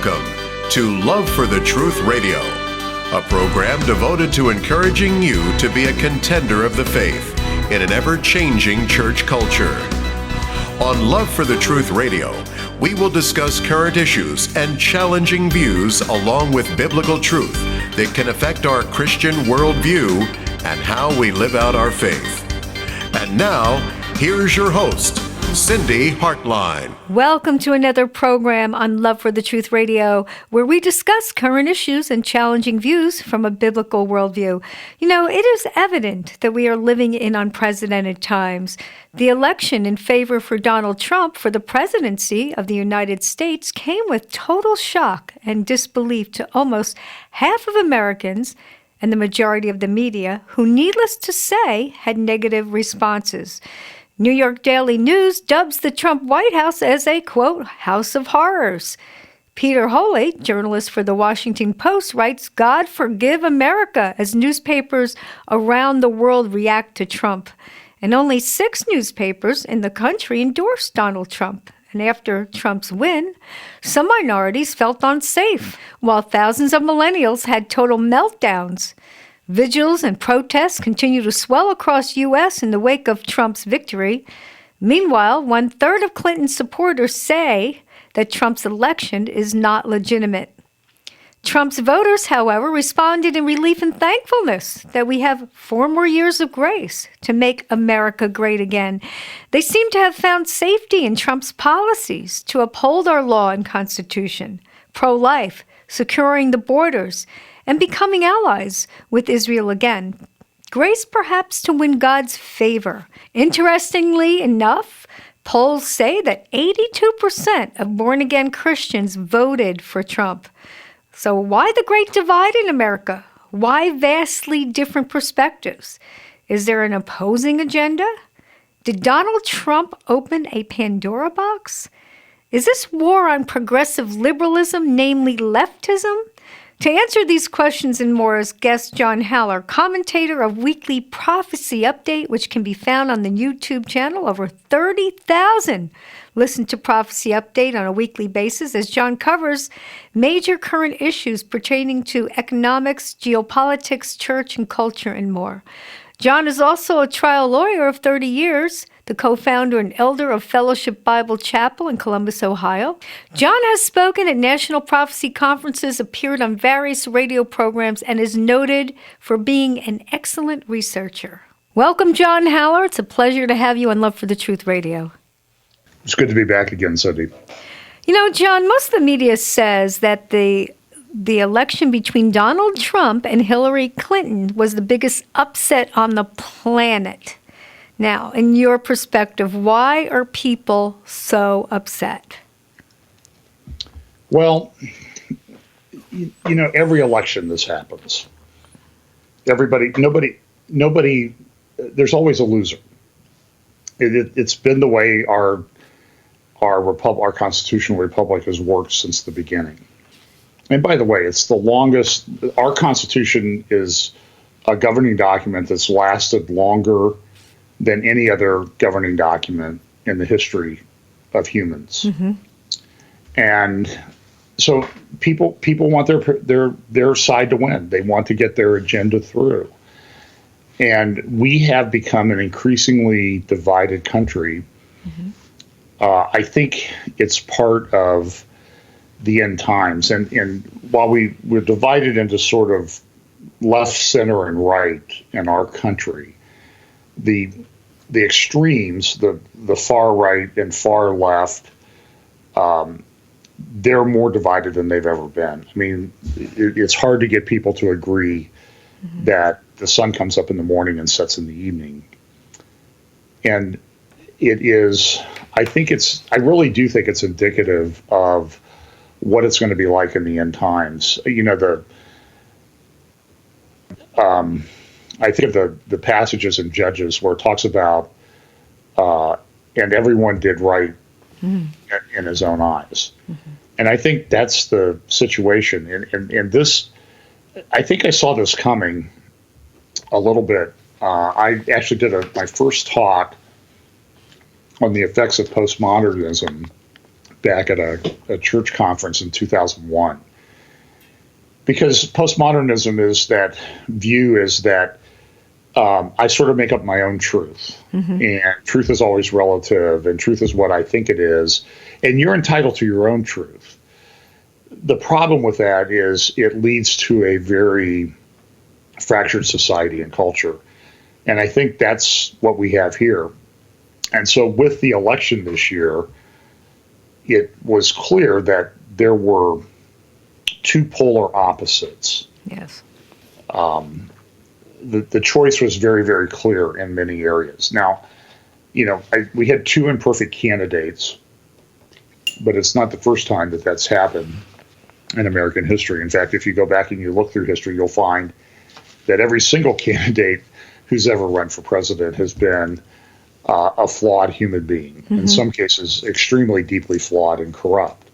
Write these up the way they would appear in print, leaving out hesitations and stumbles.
Welcome to Love for the Truth Radio, a program devoted to encouraging you to be a contender of the faith in an ever-changing church culture. On Love for the Truth Radio, we will discuss current issues and challenging views along with biblical truth that can affect our Christian worldview and how we live out our faith. And now, here's your host, Cindy Hartline. Welcome to another program on Love for the Truth Radio, where we discuss current issues and challenging views from a biblical worldview. You know, it is evident that we are living in unprecedented times. The election in favor for Donald Trump for the presidency of the United States came with total shock and disbelief to almost half of Americans and the majority of the media, who, needless to say, had negative responses. New York Daily News dubs the Trump White House as a, quote, house of horrors. Peter Holley, journalist for The Washington Post, writes, God forgive America, as newspapers around the world react to Trump. And only 6 newspapers in the country endorsed Donald Trump. And after Trump's win, some minorities felt unsafe, while thousands of millennials had total meltdowns. Vigils and protests continue to swell across U.S. in the wake of Trump's victory. Meanwhile, 1/3 of Clinton's supporters say that Trump's election is not legitimate. Trump's voters, however, responded in relief and thankfulness that we have 4 more years of grace to make America great again. They seem to have found safety in Trump's policies to uphold our law and Constitution, pro-life, securing the borders, and becoming allies with Israel again. Grace perhaps to win God's favor. Interestingly enough, polls say that 82% of born-again Christians voted for Trump. So why the great divide in America? Why vastly different perspectives? Is there an opposing agenda? Did Donald Trump open a Pandora box? Is this war on progressive liberalism, namely leftism? To answer these questions and more is guest John Haller, commentator of Weekly Prophecy Update, which can be found on the YouTube channel. Over 30,000 listen to Prophecy Update on a weekly basis as John covers major current issues pertaining to economics, geopolitics, church and culture, and more. John is also a trial lawyer of 30 years, the co-founder and elder of Fellowship Bible Chapel in Columbus, Ohio. John has spoken at national prophecy conferences, appeared on various radio programs, and is noted for being an excellent researcher. Welcome, John Haller. It's a pleasure to have you on Love for the Truth Radio. It's good to be back again, Cindy. You know, John, most of the media says that the election between Donald Trump and Hillary Clinton was the biggest upset on the planet. Now, in your perspective, why are people so upset? Well, you know, every election this happens. Nobody, there's always a loser. It's been the way our constitutional republic has worked since the beginning. And by the way, it's the longest, our Constitution is a governing document that's lasted longer than any other governing document in the history of humans. Mm-hmm. And so people want their side to win. They want to get their agenda through. And we have become an increasingly divided country. Mm-hmm. I think it's part of the end times. And while we're divided into sort of left, center, and right in our country, the extremes, the far right and far left, they're more divided than they've ever been. I mean, it's hard to get people to agree mm-hmm. that the sun comes up in the morning and sets in the evening. And it is, I really do think it's indicative of what it's going to be like in the end times. You know, I think of the passages in Judges where it talks about, and everyone did right mm-hmm. in his own eyes. Mm-hmm. And I think that's the situation. And this, I think I saw this coming a little bit. I actually did my first talk on the effects of postmodernism back at a church conference in 2001. Because postmodernism is that view is that I sort of make up my own truth. And truth is always relative, and truth is what I think it is. And you're entitled to your own truth. The problem with that is it leads to a very fractured society and culture. And I think that's what we have here. And so with the election this year, it was clear that there were two polar opposites. Yes. The choice was very, very clear in many areas. Now, we had two imperfect candidates, but it's not the first time that that's happened in American history. In fact, if you go back and you look through history, you'll find that every single candidate who's ever run for president has been a flawed human being, in some cases extremely deeply flawed and corrupt.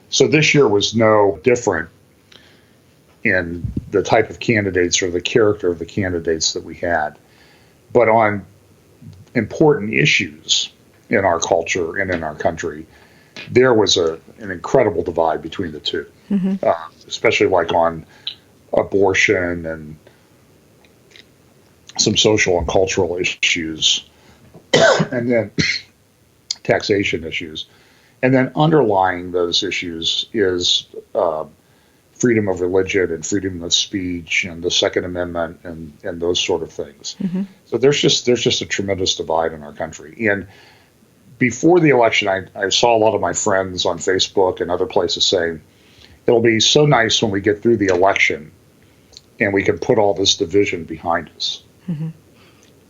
So this year was no different in the type of candidates or the character of the candidates that we had. But on important issues in our culture and in our country, there was an incredible divide between the two, especially like on abortion and some social and cultural issues, and then taxation issues. And then underlying those issues is freedom of religion and freedom of speech and the Second Amendment and those sort of things. So there's just a tremendous divide in our country. And before the election, I saw a lot of my friends on Facebook and other places saying, it'll be so nice when we get through the election and we can put all this division behind us.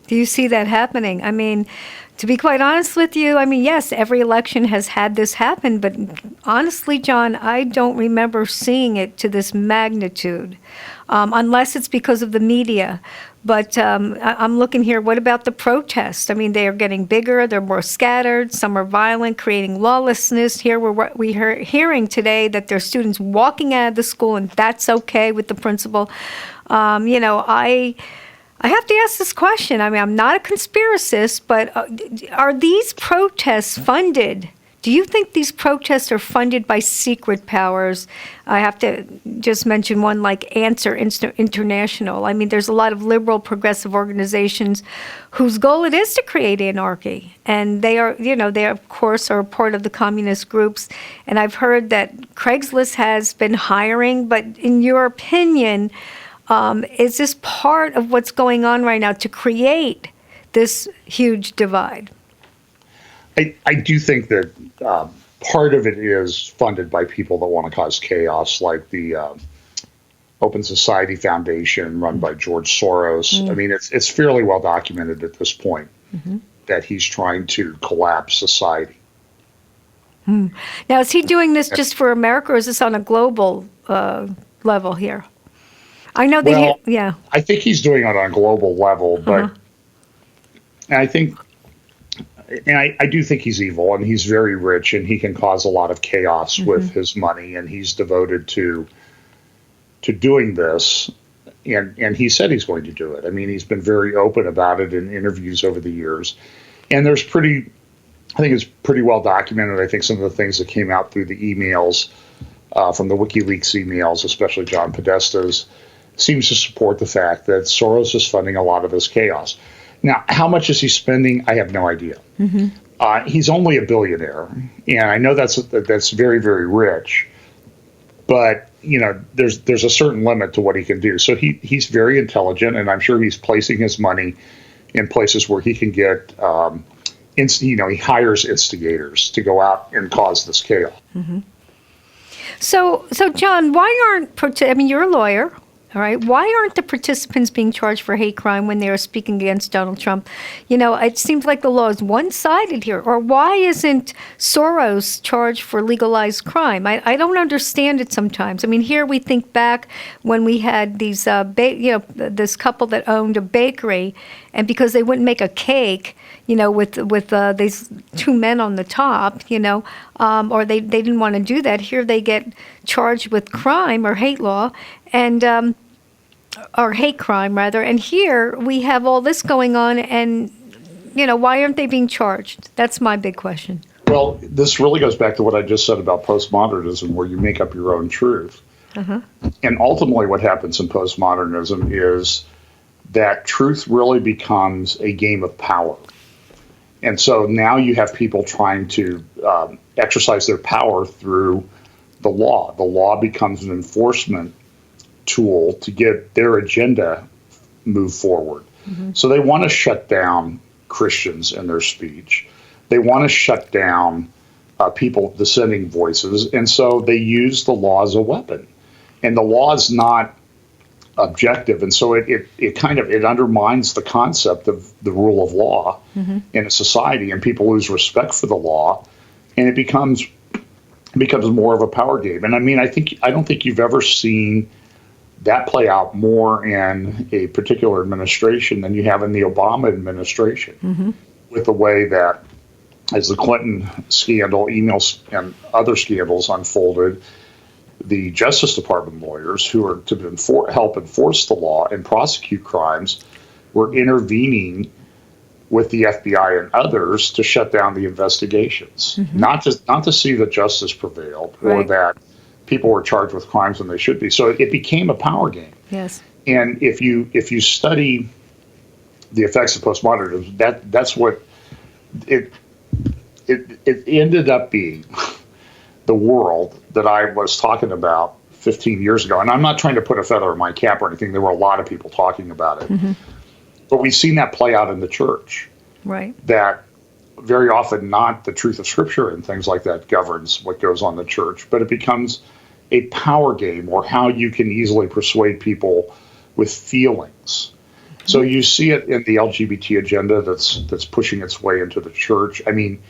Do you see that happening? I mean, to be quite honest with you, yes, every election has had this happen, but honestly, John, I don't remember seeing it to this magnitude, unless it's because of the media. But I'm looking here, what about the protests? They are getting bigger, they're more scattered, some are violent, creating lawlessness. Here we're hearing today that there's students walking out of the school, and that's okay with the principal. I have to ask this question. I'm not a conspiracist, but are these protests funded? Do you think these protests are funded by secret powers? I have to just mention one like Answer International. There's a lot of liberal progressive organizations whose goal it is to create anarchy. And they are, they of course are part of the communist groups. And I've heard that Craigslist has been hiring, but in your opinion, is this part of what's going on right now to create this huge divide? I do think that part of it is funded by people that want to cause chaos, like the Open Society Foundation run by George Soros. It's fairly well documented at this point that he's trying to collapse society. Now, is he doing this just for America, or is this on a global level here? I know that I think he's doing it on a global level, but I think, and I do think he's evil, and he's very rich, and he can cause a lot of chaos with his money, and he's devoted to doing this, and he said he's going to do it. He's been very open about it in interviews over the years, and I think it's pretty well documented. I think some of the things that came out through the emails, from the WikiLeaks emails, especially John Podesta's, seems to support the fact that Soros is funding a lot of this chaos. Now, how much is he spending? I have no idea. He's only a billionaire, and I know that's very, very rich. But there's a certain limit to what he can do. So he's very intelligent, and I'm sure he's placing his money in places where he can get. He hires instigators to go out and cause this chaos. So John, why aren't you're a lawyer? All right. Why aren't the participants being charged for hate crime when they are speaking against Donald Trump? It seems like the law is one-sided here. Or why isn't Soros charged for legalized crime? I don't understand it sometimes. Here we think back when we had these, this couple that owned a bakery, and because they wouldn't make a cake, with these two men on the top, or they didn't want to do that. Here they get charged with crime or hate law, and or hate crime rather. And here we have all this going on, and why aren't they being charged? That's my big question. Well, this really goes back to what I just said about postmodernism, where you make up your own truth. And ultimately what happens in postmodernism is that truth really becomes a game of power. And so now you have people trying to exercise their power through the law. The law becomes an enforcement tool to get their agenda moved forward. So they want to shut down Christians in their speech. They want to shut down people dissenting voices. And so they use the law as a weapon. And the law is not objective, and so it undermines the concept of the rule of law in a society, and people lose respect for the law, and it becomes more of a power game. And I mean, I don't think you've ever seen that play out more in a particular administration than you have in the Obama administration, with the way that as the Clinton scandal, emails, and other scandals unfolded, the Justice Department lawyers who are to help enforce the law and prosecute crimes were intervening with the FBI and others to shut down the investigations, not to see that justice prevailed or that people were charged with crimes when they should be. So it became a power game. Yes. And if you study the effects of postmodernism, that's what it ended up being. The world that I was talking about 15 years ago. And I'm not trying to put a feather in my cap or anything. There were a lot of people talking about it. But we've seen that play out in the church. Right. That very often not the truth of Scripture and things like that governs what goes on in the church, but it becomes a power game, or how you can easily persuade people with feelings. So you see it in the LGBT agenda that's pushing its way into the church. I mean,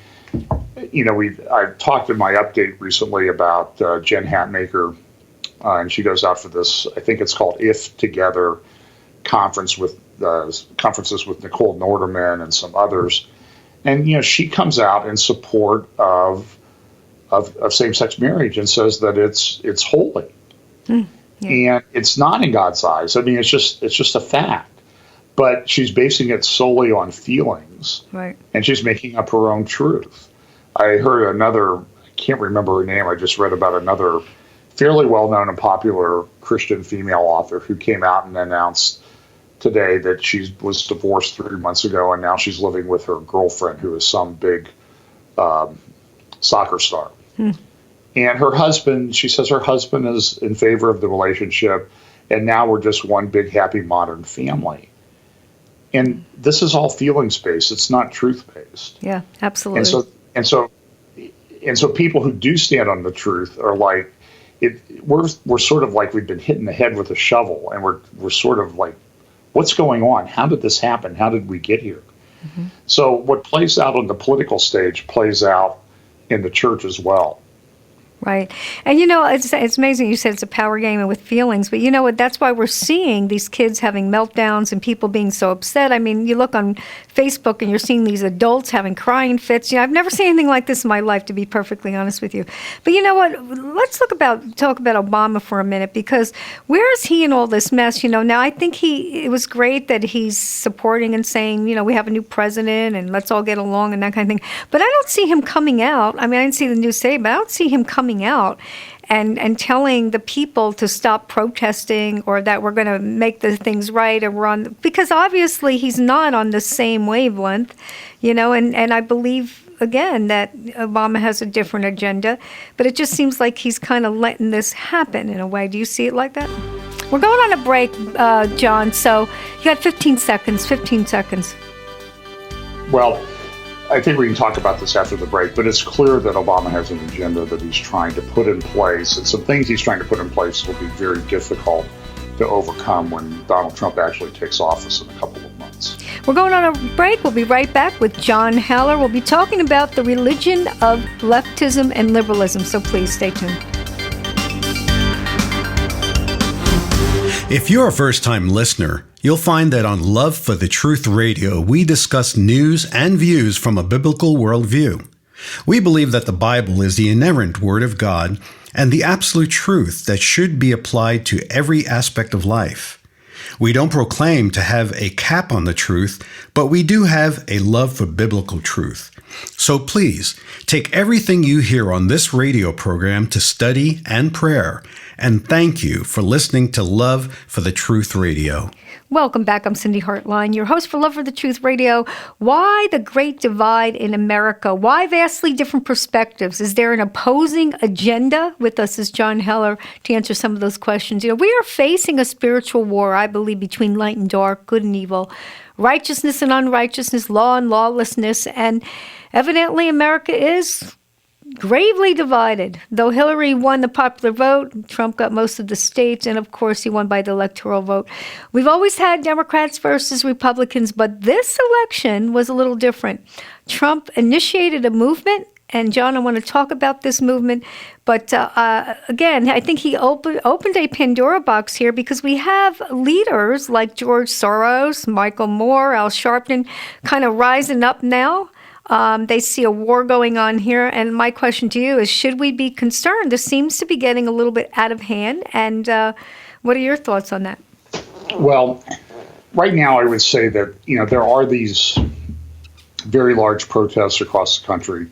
you know, I've talked in my update recently about Jen Hatmaker, and she goes out for this, I think it's called If Together conferences with Nicole Norderman and some others. And, you know, she comes out in support of same-sex marriage and says that it's holy. And it's not in God's eyes. I mean, it's just a fact. But she's basing it solely on feelings. Right. And she's making up her own truth. I heard I can't remember her name, I just read about another fairly well-known and popular Christian female author who came out and announced today that she was divorced 3 months ago, and now she's living with her girlfriend, who is some big soccer star. And her husband, she says her husband is in favor of the relationship, and now we're just one big happy modern family. And this is all feelings-based. It's not truth-based. Yeah, absolutely. And so people who do stand on the truth are like, we're sort of like we've been hit in the head with a shovel, and we're sort of like, what's going on? How did this happen? How did we get here? So what plays out on the political stage plays out in the church as well. Right. And, you know, it's amazing you said it's a power game and with feelings, but you know what, that's why we're seeing these kids having meltdowns and people being so upset. I mean, you look on Facebook and you're seeing these adults having crying fits. You know, I've never seen anything like this in my life, to be perfectly honest with you. But you know what, let's talk about Obama for a minute, because where is he in all this mess? You know, now I think it was great that he's supporting and saying, you know, we have a new president and let's all get along and that kind of thing. But I don't see him coming out. I mean, I didn't see the news today, but I don't see him coming out and telling the people to stop protesting, or that we're going to make the things right, or because obviously he's not on the same wavelength, you know, and I believe, again, that Obama has a different agenda, but it just seems like he's kind of letting this happen in a way. Do you see it like that? We're going on a break, John, so you got 15 seconds. Well, I think we can talk about this after the break, but it's clear that Obama has an agenda that he's trying to put in place, and some things he's trying to put in place will be very difficult to overcome when Donald Trump actually takes office in a couple of months. We're going on a break. We'll be right back with John Haller. We'll be talking about the religion of leftism and liberalism, so please stay tuned. If you're a first-time listener, you'll find that on Love for the Truth Radio, we discuss news and views from a biblical worldview. We believe that the Bible is the inerrant Word of God and the absolute truth that should be applied to every aspect of life. We don't proclaim to have a cap on the truth, but we do have a love for biblical truth. So please, take everything you hear on this radio program to study and prayer. And thank you for listening to Love for the Truth Radio. Welcome back. I'm Cindy Hartline, your host for Love for the Truth Radio. Why the great divide in America? Why vastly different perspectives? Is there an opposing agenda? With us is John Heller to answer some of those questions. We are facing a spiritual war, I believe, between light and dark, good and evil, righteousness and unrighteousness, law and lawlessness, and evidently America is gravely divided. Though Hillary won the popular vote, Trump got most of the states, and of course he won by the electoral vote. We've always had Democrats versus Republicans, but this election was a little different. Trump initiated a movement, and John, I want to talk about this movement, but again, I think he opened a Pandora box here because we have leaders like George Soros, Michael Moore, Al Sharpton kind of rising up now. They see a war going on here, and my question to you is, should we be concerned? This seems to be getting a little bit out of hand, and what are your thoughts on that? Well, right now I would say that, there are these very large protests across the country,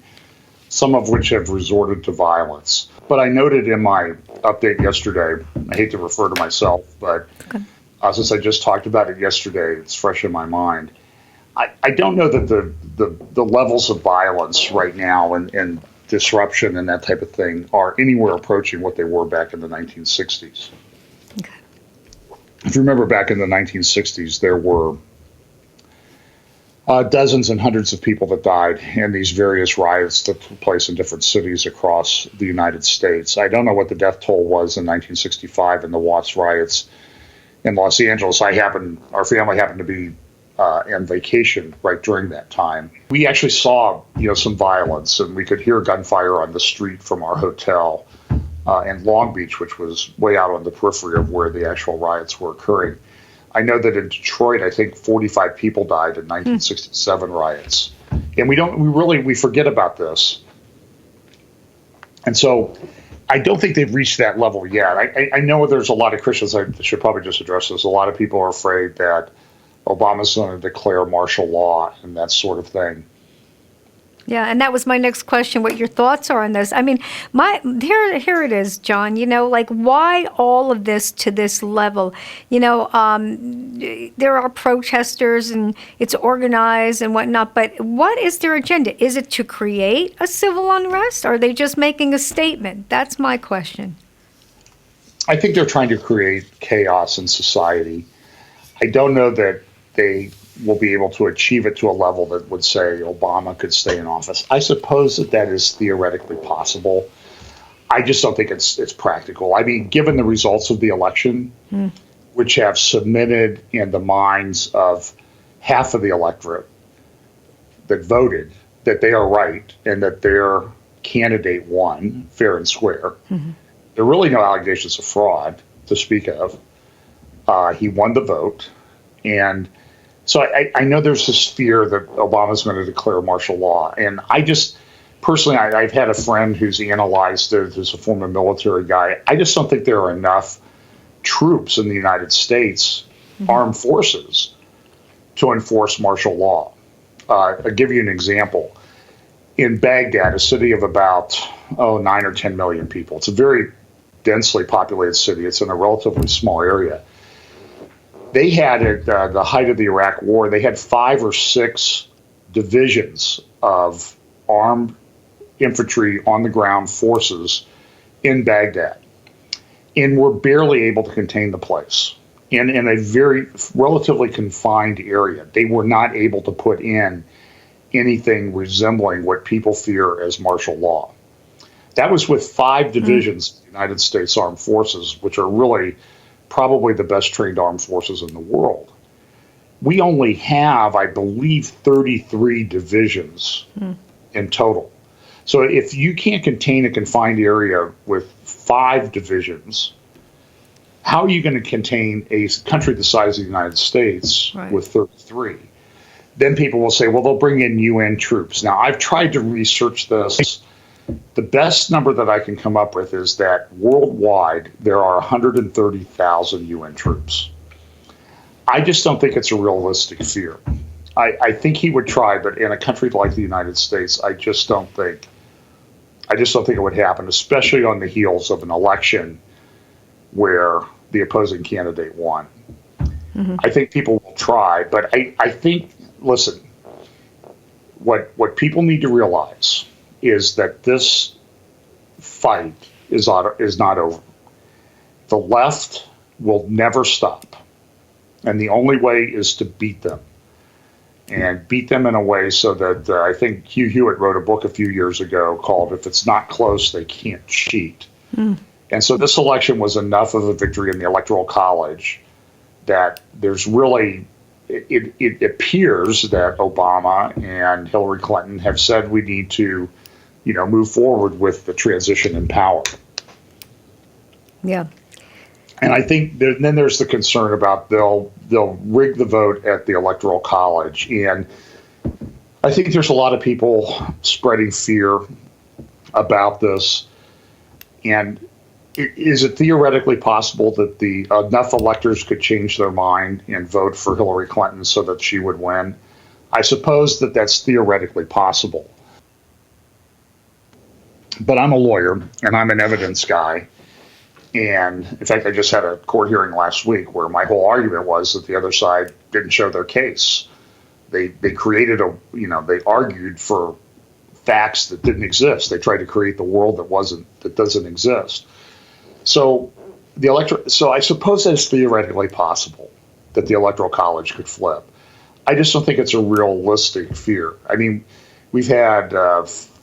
some of which have resorted to violence. But I noted in my update yesterday, I hate to refer to myself, but since I just talked about it yesterday, it's fresh in my mind. I don't know that the levels of violence right now and disruption and that type of thing are anywhere approaching what they were back in the 1960s. Okay. If you remember back in the 1960s, there were dozens and hundreds of people that died in these various riots that took place in different cities across the United States. I don't know what the death toll was in 1965 in the Watts riots in Los Angeles. Our family happened to be on vacation right during that time. We actually saw, some violence, and we could hear gunfire on the street from our hotel in Long Beach, which was way out on the periphery of where the actual riots were occurring. I know that in Detroit, I think 45 people died in 1967 riots, and we forget about this. And so I don't think they've reached that level yet. I know there's a lot of Christians, I should probably just address this. A lot of people are afraid that Obama's going to declare martial law and that sort of thing. Yeah, and that was my next question, what your thoughts are on this. I mean, here it is, John, why all of this to this level? There are protesters and it's organized and whatnot, but what is their agenda? Is it to create a civil unrest? Or are they just making a statement? That's my question. I think they're trying to create chaos in society. I don't know that they will be able to achieve it to a level that would say Obama could stay in office. I suppose that is theoretically possible. I just don't think it's practical. I mean, given the results of the election, which have cemented in the minds of half of the electorate that voted that they are right and that their candidate won fair and square, there are really no allegations of fraud to speak of. He won the vote. And so I know there's this fear that Obama's going to declare martial law. And I just, personally, I've had a friend who's analyzed it, who's a former military guy. I just don't think there are enough troops in the United States, armed forces, to enforce martial law. I'll give you an example. In Baghdad, a city of about 9 or 10 million people, it's a very densely populated city. It's in a relatively small area. They had, at the height of the Iraq War, they had 5 or 6 divisions of armed infantry on the ground forces in Baghdad, and were barely able to contain the place in a very relatively confined area. They were not able to put in anything resembling what people fear as martial law. That was with 5 divisions of the United States Armed Forces, which are really probably the best trained armed forces in the world. We only have, I believe, 33 divisions in total. So if you can't contain a confined area with 5 divisions, how are you going to contain a country the size of the United States with 33? Then people will say, well, they'll bring in UN troops. Now, I've tried to research this. The best number that I can come up with is that worldwide, there are 130,000 UN troops. I just don't think it's a realistic fear. I think he would try, but in a country like the United States, I just don't think it would happen, especially on the heels of an election where the opposing candidate won. Mm-hmm. I think people will try, but I think, listen, what people need to realize is that this fight is not over. The left will never stop, and the only way is to beat them, and beat them in a way so that I think Hugh Hewitt wrote a book a few years ago called "If It's Not Close, They Can't Cheat." And so this election was enough of a victory in the Electoral College that there's really, it appears that Obama and Hillary Clinton have said we need to, move forward with the transition in power. Yeah. And I think then there's the concern about they'll rig the vote at the Electoral College. And I think there's a lot of people spreading fear about this. And is it theoretically possible that enough electors could change their mind and vote for Hillary Clinton so that she would win? I suppose that's theoretically possible. But I'm a lawyer and I'm an evidence guy. And in fact, I just had a court hearing last week where my whole argument was that the other side didn't show their case. They created they argued for facts that didn't exist. They tried to create the world that doesn't exist. So I suppose it's theoretically possible that the Electoral College could flip. I just don't think it's a realistic fear. I mean, we've had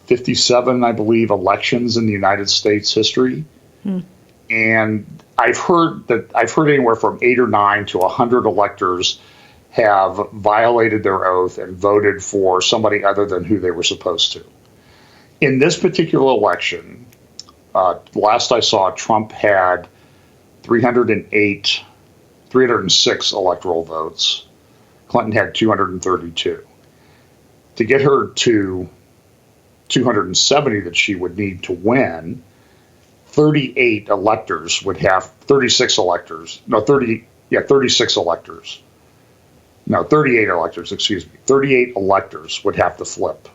57, I believe, elections in the United States history. And I've heard anywhere from 8 or 9 to 100 electors have violated their oath and voted for somebody other than who they were supposed to. In this particular election, last I saw, Trump had 306 electoral votes. Clinton had 232. To get her to 270 that she would need to win, 36 electors. 38 electors, excuse me. 38 electors would have to flip.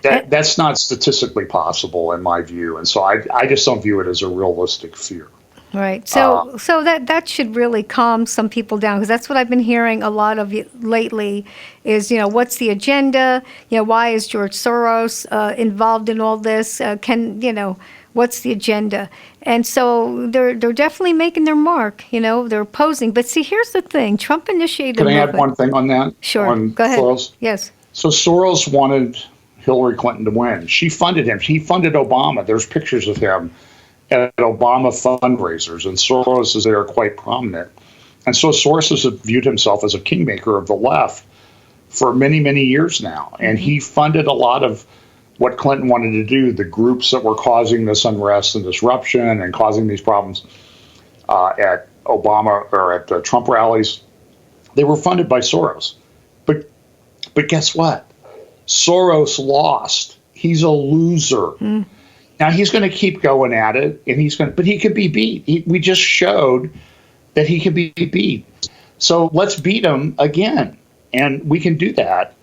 That's not statistically possible in my view. And so I just don't view it as a realistic fear. Right. So that should really calm some people down, because that's what I've been hearing a lot of lately is, what's the agenda? Why is George Soros involved in all this? What's the agenda? And so they're definitely making their mark, they're opposing. But see, here's the thing. Trump initiated Can I add one thing on that? Sure. Go ahead. Soros? Yes. So Soros wanted Hillary Clinton to win. She funded him. He funded Obama. There's pictures of him at Obama fundraisers, and Soros is there quite prominent. And so Soros has viewed himself as a kingmaker of the left for many, many years now. And he funded a lot of what Clinton wanted to do, the groups that were causing this unrest and disruption and causing these problems at Obama or at the Trump rallies. They were funded by Soros. But guess what? Soros lost. He's a loser. Now he's going to keep going at it, and but he could be beat. We just showed that he can be beat. So let's beat him again, and we can do that,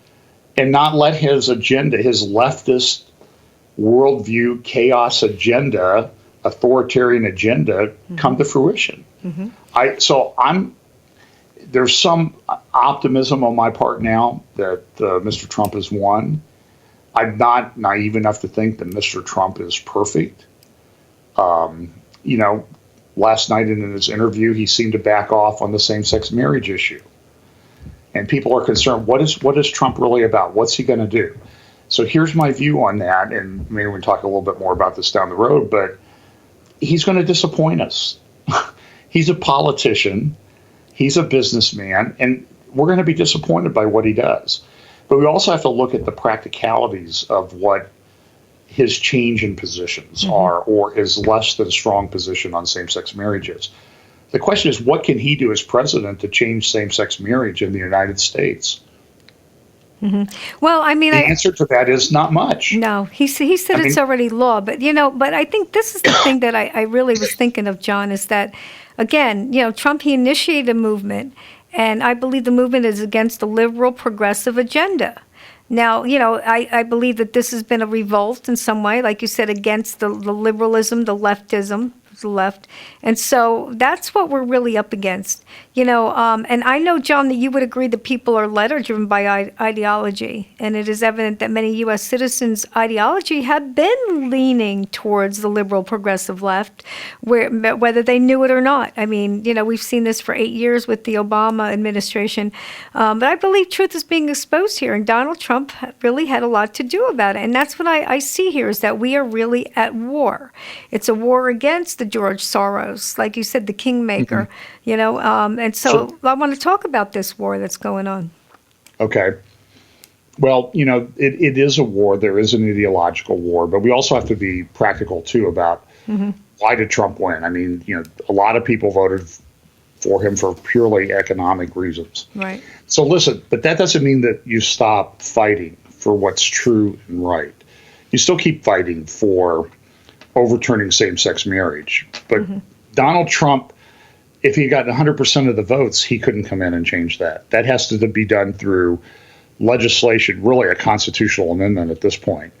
and not let his agenda, his leftist worldview, chaos agenda, authoritarian agenda, come to fruition. There's some optimism on my part now that Mr. Trump has won. I'm not naive enough to think that Mr. Trump is perfect. Last night in his interview, he seemed to back off on the same-sex marriage issue. And people are concerned, what is Trump really about? What's he going to do? So here's my view on that, and maybe we can talk a little bit more about this down the road, but he's going to disappoint us. He's a politician. He's a businessman, and we're going to be disappointed by what he does. But we also have to look at the practicalities of what his change in positions are, or his less than strong position on same-sex marriages. The question is, what can he do as president to change same-sex marriage in the United States? Well, I mean, the answer to that is not much. No, he said it's already law, but but I think this is the thing that I really was thinking of, John, is that, again, Trump, he initiated a movement, And I believe the movement is against the liberal progressive agenda. Now, I believe that this has been a revolt in some way, like you said, against the liberalism, the leftism, the left. And so that's what we're really up against. And I know, John, that you would agree that people are led or driven by ideology. And it is evident that many U.S. citizens' ideology have been leaning towards the liberal progressive left, whether they knew it or not. I mean, we've seen this for 8 years with the Obama administration. But I believe truth is being exposed here. And Donald Trump really had a lot to do about it. And that's what I see here, is that we are really at war. It's a war against the George Soros, like you said, the kingmaker, and so I want to talk about this war that's going on. Okay. Well, it is a war. There is an ideological war, but we also have to be practical, too, about why did Trump win? I mean, a lot of people voted for him for purely economic reasons. Right. So listen, but that doesn't mean that you stop fighting for what's true and right. You still keep fighting for overturning same-sex marriage. But Donald Trump, if he got 100% of the votes, he couldn't come in and change that. That has to be done through legislation, really a constitutional amendment at this point.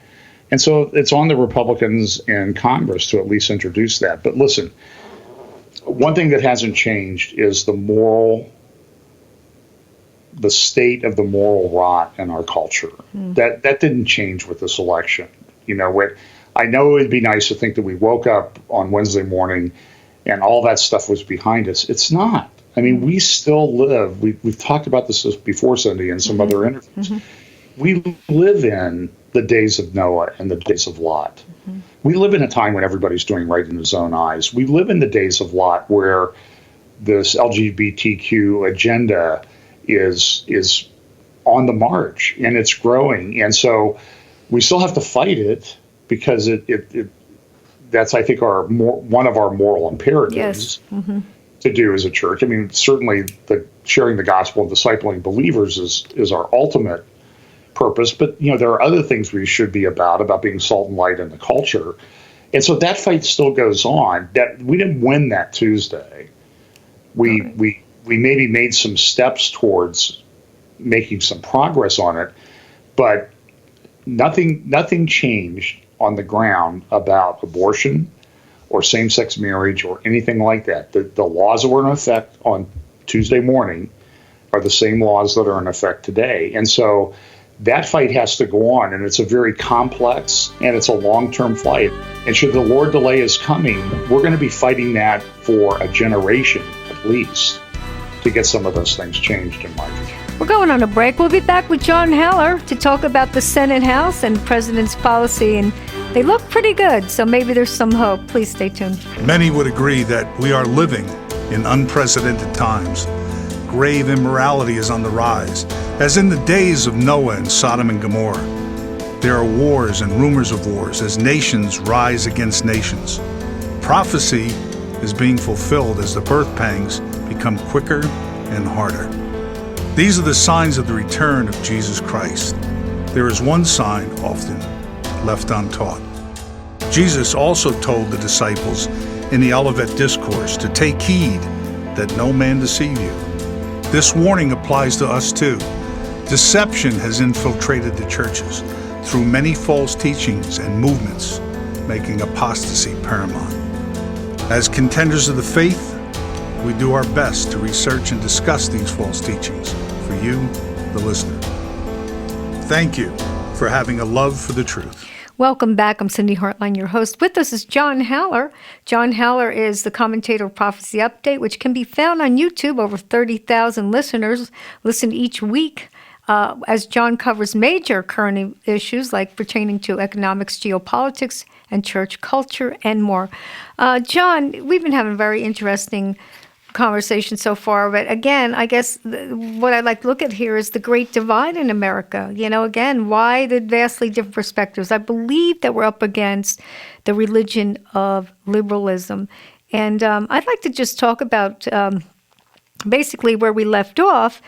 And so it's on the Republicans in Congress to at least introduce that. But listen, one thing that hasn't changed is the state of the moral rot in our culture. That didn't change with this election. I know it'd be nice to think that we woke up on Wednesday morning and all that stuff was behind us. It's not. I mean, we still live. We've talked about this before, Cindy, in some other interviews. We live in the days of Noah and the days of Lot. We live in a time when everybody's doing right in his own eyes. We live in the days of Lot, where this LGBTQ agenda is on the march and it's growing. And so we still have to fight it, because that's, I think, one of our moral imperatives to do as a church. I mean, certainly sharing the gospel and discipling believers is our ultimate purpose. But, there are other things we should be about being salt and light in the culture. And so that fight still goes on. That we didn't win that Tuesday. We maybe made some steps towards making some progress on it, but nothing changed on the ground about abortion or same-sex marriage or anything like that. The laws that were in effect on Tuesday morning are the same laws that are in effect today. And so that fight has to go on, and it's a very complex and it's a long-term fight. And should the Lord delay his coming, we're going to be fighting that for a generation at least to get some of those things changed, in my view. We're going on a break. We'll be back with John Haller to talk about the Senate, House, and President's policy, and they look pretty good, so maybe there's some hope. Please stay tuned. Many would agree that we are living in unprecedented times. Grave immorality is on the rise, as in the days of Noah and Sodom and Gomorrah. There are wars and rumors of wars as nations rise against nations. Prophecy is being fulfilled as the birth pangs become quicker and harder. These are the signs of the return of Jesus Christ. There is one sign often left untaught. Jesus also told the disciples in the Olivet Discourse to take heed that no man deceive you. This warning applies to us too. Deception has infiltrated the churches through many false teachings and movements, making apostasy paramount. As contenders of the faith, we do our best to research and discuss these false teachings for you, the listener. Thank you for having a love for the truth. Welcome back. I'm Cindy Hartline, your host. With us is John Haller. John Haller is the commentator of Prophecy Update, which can be found on YouTube. Over 30,000 listeners listen each week as John covers major current issues like pertaining to economics, geopolitics, and church culture, and more. John, we've been having very interesting conversation so far, but again, I guess what I'd like to look at here is the great divide in America. Again, why the vastly different perspectives? I believe that we're up against the religion of liberalism. And I'd like to just talk about basically where we left off,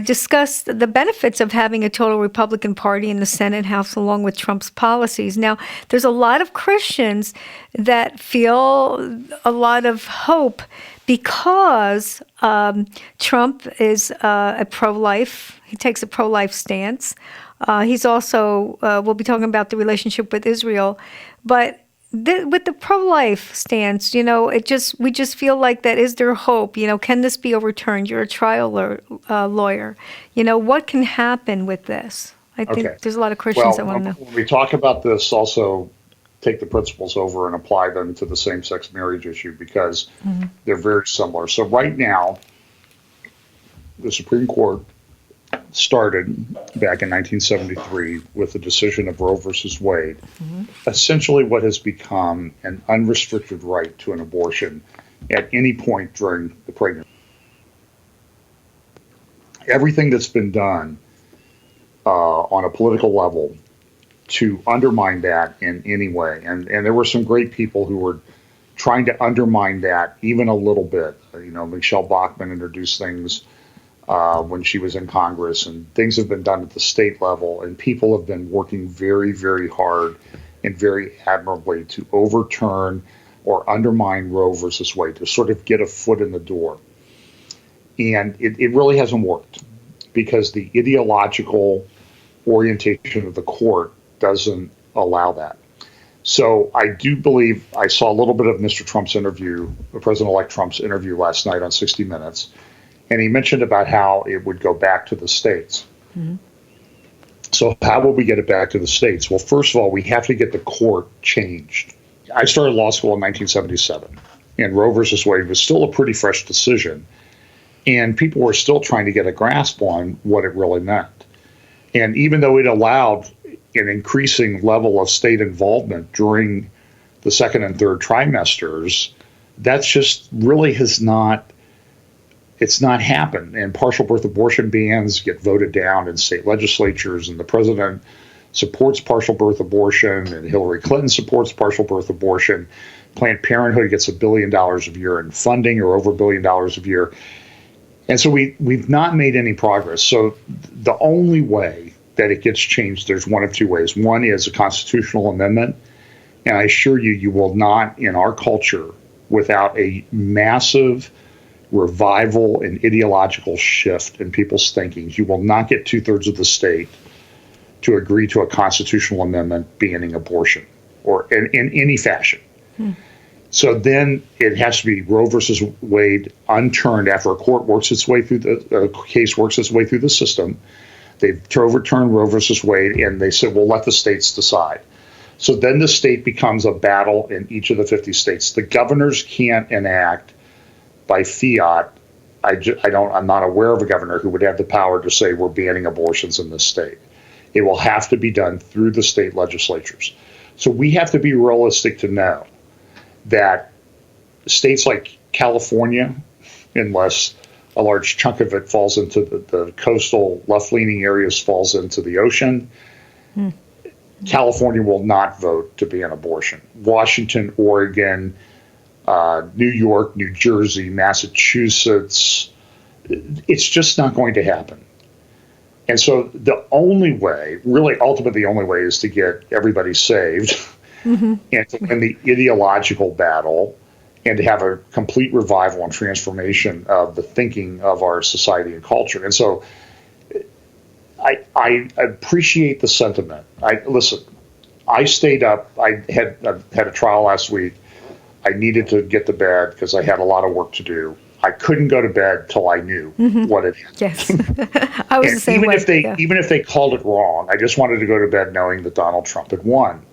discuss the benefits of having a total Republican Party in the Senate, House, along with Trump's policies. Now, there's a lot of Christians that feel a lot of hope because Trump is a pro-life. He takes a pro-life stance. He's also, we'll be talking about the relationship with Israel, but with the pro-life stance, we just feel like that is there hope? Can this be overturned? You're a trial lawyer. What can happen with this? I think there's a lot of Christians that want to know. When we talk about this, also take the principles over and apply them to the same-sex marriage issue because they're very similar. So right now, the Supreme Court started back in 1973 with the decision of Roe versus Wade, essentially what has become an unrestricted right to an abortion at any point during the pregnancy. Everything that's been done on a political level to undermine that in any way, and there were some great people who were trying to undermine that even a little bit. Michelle Bachmann introduced things when she was in Congress, and things have been done at the state level, and people have been working very, very hard and very admirably to overturn or undermine Roe versus Wade, to sort of get a foot in the door. And it really hasn't worked because the ideological orientation of the court doesn't allow that. So I do believe I saw a little bit of Mr. Trump's interview, President-elect Trump's interview last night on 60 Minutes. And he mentioned about how it would go back to the states. So how will we get it back to the states? Well, first of all, we have to get the court changed. I started law school in 1977, and Roe versus Wade was still a pretty fresh decision. And people were still trying to get a grasp on what it really meant. And even though it allowed an increasing level of state involvement during the second and third trimesters, that's just really it's not happened. And partial birth abortion bans get voted down in state legislatures, and the president supports partial birth abortion, and Hillary Clinton supports partial birth abortion. Planned Parenthood gets $1 billion a year in funding, or over $1 billion a year. And so we've not made any progress. So the only way that it gets changed, there's one of two ways. One is a constitutional amendment, and I assure you, you will not, in our culture, without a massive revival and ideological shift in people's thinking, you will not get 2/3 of the state to agree to a constitutional amendment banning abortion or in any fashion. So then it has to be Roe versus Wade unturned after a court works its way through the case works its way through the system. They've overturned Roe versus Wade, and they said, well, let the states decide. So then the state becomes a battle in each of the 50 states. The governors can't enact by fiat. I'm not aware of a governor who would have the power to say we're banning abortions in this state. It will have to be done through the state legislatures. So we have to be realistic to know that states like California, unless a large chunk of it falls into the coastal left-leaning areas, falls into the ocean, California will not vote to ban abortion. Washington, Oregon, New York, New Jersey, Massachusetts, it's just not going to happen. And so the only way, really ultimately the only way, is to get everybody saved and to win the ideological battle and to have a complete revival and transformation of the thinking of our society and culture. And so I appreciate the sentiment. Listen, I stayed up. I had a trial last week. I needed to get to bed because I had a lot of work to do. I couldn't go to bed till I knew what it had. Yes, I was the same even way. Even if they called it wrong, I just wanted to go to bed knowing that Donald Trump had won.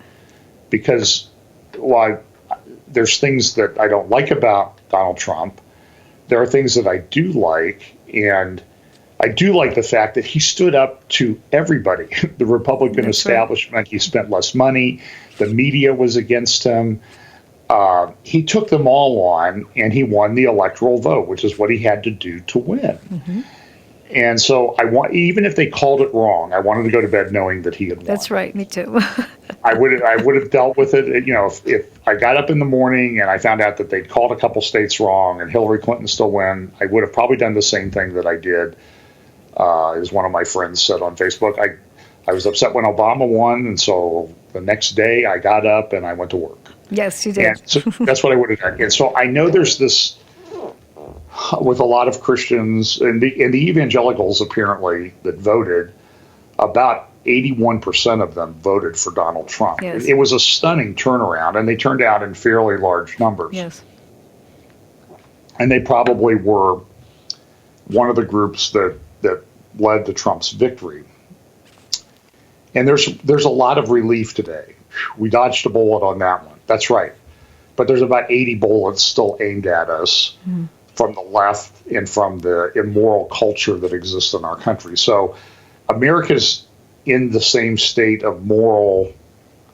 Because while there's things that I don't like about Donald Trump, there are things that I do like, and I do like the fact that he stood up to everybody. The Republican establishment, right. He spent less money. The media was against him. He took them all on, and he won the electoral vote, which is what he had to do to win. And so even if they called it wrong, I wanted to go to bed knowing that he had won. That's right, me too. I would have dealt with it. If I got up in the morning and I found out that they'd called a couple states wrong and Hillary Clinton still won, I would have probably done the same thing that I did. As one of my friends said on Facebook, I was upset when Obama won, and so the next day I got up and I went to work. Yes, you did. And so that's what I would have done. And so I know there's this with a lot of Christians and the evangelicals apparently that voted, about 81% of them voted for Donald Trump. Yes. It was a stunning turnaround, and they turned out in fairly large numbers. Yes. And they probably were one of the groups that led to Trump's victory. And there's a lot of relief today. We dodged a bullet on that one. That's right. But there's about 80 bullets still aimed at us from the left and from the immoral culture that exists in our country. So America's in the same state of moral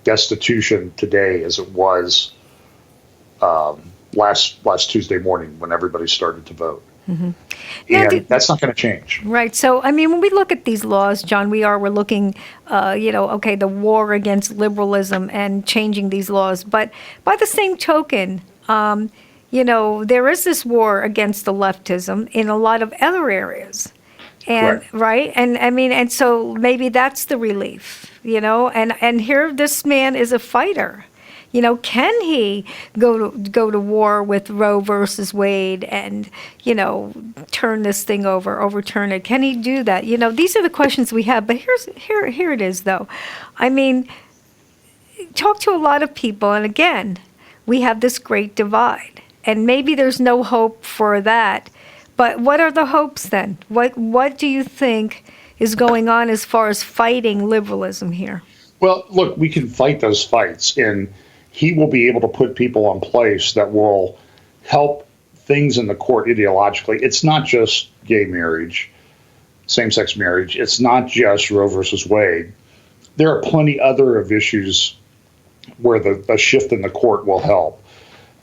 destitution today as it was last Tuesday morning when everybody started to vote. And that's not going to change. Right. So, I mean, when we look at these laws, John, we're looking, the war against liberalism and changing these laws. But by the same token, there is this war against the leftism in a lot of other areas. And right. And I mean, and so maybe that's the relief, and here this man is a fighter. Can he go to war with Roe versus Wade and, turn this thing overturn it? Can he do that? These are the questions we have. But here it is, though. I mean, talk to a lot of people, and again, we have this great divide, and maybe there's no hope for that. But what are the hopes then? What do you think is going on as far as fighting liberalism here? Well, look, we can fight those fights, and he will be able to put people in place that will help things in the court ideologically. It's not just gay marriage, same-sex marriage. It's not just Roe versus Wade. There are plenty other of issues where the shift in the court will help.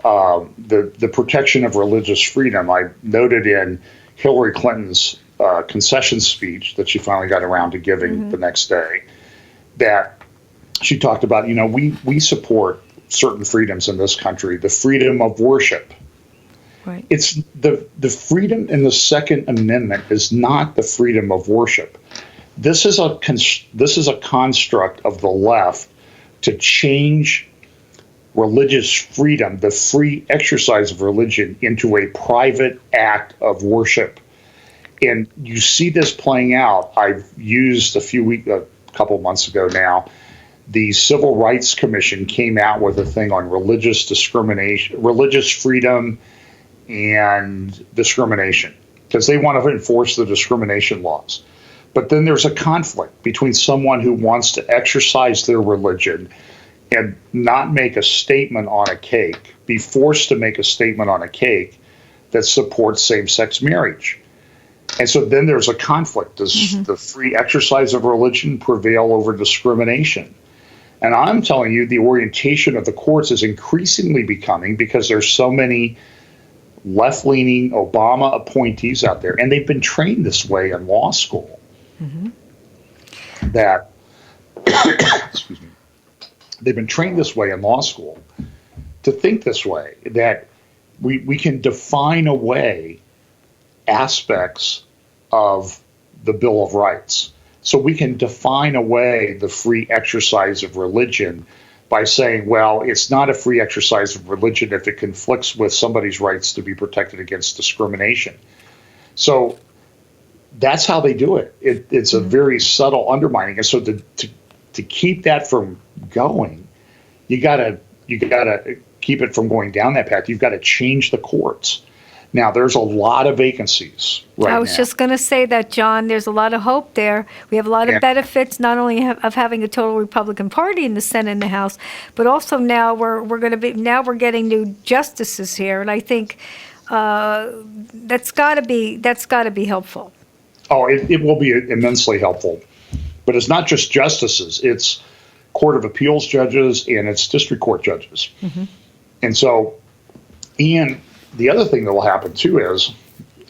The protection of religious freedom. I noted in Hillary Clinton's concession speech that she finally got around to giving the next day that she talked about, we support certain freedoms in this country, the freedom of worship. Right. It's the freedom in the Second Amendment is not the freedom of worship. This is a construct of the left to change religious freedom, the free exercise of religion, into a private act of worship. And you see this playing out. I've used a couple of months ago now, the Civil Rights Commission came out with a thing on religious discrimination, religious freedom and discrimination, because they want to enforce the discrimination laws. But then there's a conflict between someone who wants to exercise their religion and not make a statement on a cake, be forced to make a statement on a cake that supports same-sex marriage. And so then there's a conflict. Does the free exercise of religion prevail over discrimination? And I'm telling you, the orientation of the courts is increasingly becoming, because there's so many left-leaning Obama appointees out there, and they've been trained this way in law school, that, excuse me, they've been trained this way in law school to think this way, that we can define away aspects of the Bill of Rights. So we can define away the free exercise of religion by saying, well, it's not a free exercise of religion if it conflicts with somebody's rights to be protected against discrimination. So that's how they do it. It's a very subtle undermining. And so to keep that from going, you gotta keep it from going down that path. You've got to change the courts. Now, there's a lot of vacancies right now. I was just going to say that, John. There's a lot of hope there. We have a lot of benefits, not only of having a total Republican Party in the Senate and the House, but also now we're getting new justices here, and I think that's got to be helpful. Oh, it will be immensely helpful, but it's not just justices; it's Court of Appeals judges and it's district court judges, and so, Ian. The other thing that will happen, too, is,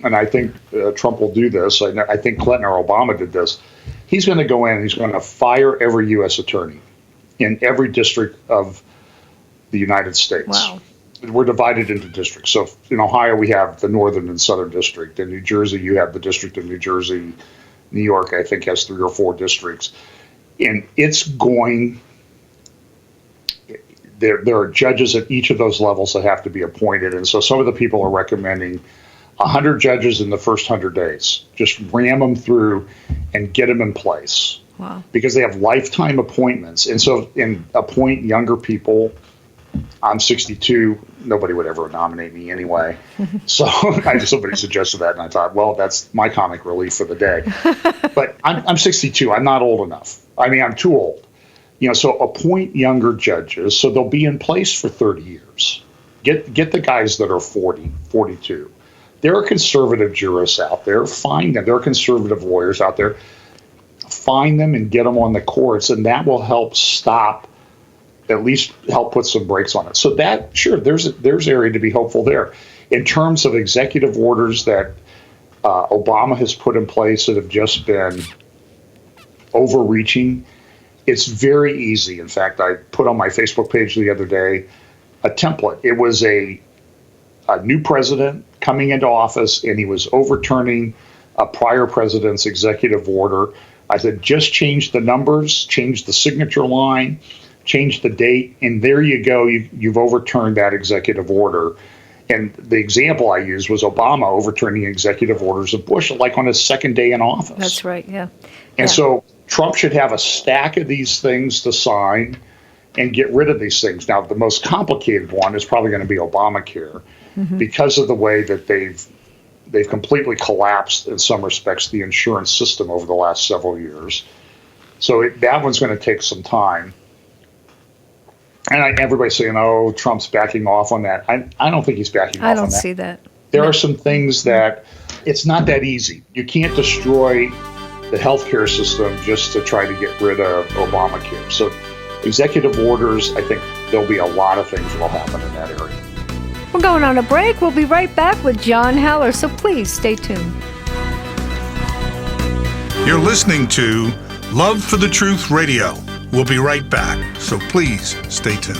and I think Trump will do this, I think Clinton or Obama did this, he's going to go in and he's going to fire every U.S. attorney in every district of the United States. Wow. We're divided into districts. So in Ohio, we have the Northern and Southern District. In New Jersey, you have the District of New Jersey. New York, I think, has 3 or 4 districts. And it's going... There are judges at each of those levels that have to be appointed. And so some of the people are recommending 100 judges in the first 100 days. Just ram them through and get them in place. Wow. Because they have lifetime appointments. And so, appoint younger people. I'm 62. Nobody would ever nominate me anyway. So somebody suggested that, and I thought, well, that's my comic relief for the day. But I'm 62. I'm not old enough. I mean, I'm too old. So appoint younger judges so they'll be in place for 30 years. Get the guys that are 40, 42. There are conservative jurists out there. Find them. There are conservative lawyers out there. Find them and get them on the courts, and that will help at least help put some brakes on it. So that, sure, there's area to be hopeful there. In terms of executive orders that Obama has put in place that have just been overreaching, it's very easy. In fact, I put on my Facebook page the other day a template. It was a new president coming into office, and he was overturning a prior president's executive order. I said, just change the numbers, change the signature line, change the date, and there you go. You've overturned that executive order. And the example I used was Obama overturning executive orders of Bush, like on his second day in office. That's right, yeah. And so Trump should have a stack of these things to sign and get rid of these things. Now, the most complicated one is probably going to be Obamacare, because of the way that they've completely collapsed, in some respects, the insurance system over the last several years. So that one's going to take some time. And everybody's saying, oh, Trump's backing off on that. I don't think he's backing off on that. I don't see that. There are some things that it's not that easy. You can't destroy the healthcare system just to try to get rid of Obamacare. So executive orders, I think there'll be a lot of things that will happen in that area. We're going on a break. We'll be right back with John Haller, so please stay tuned. You're listening to Love for the Truth Radio. We'll be right back, so please stay tuned.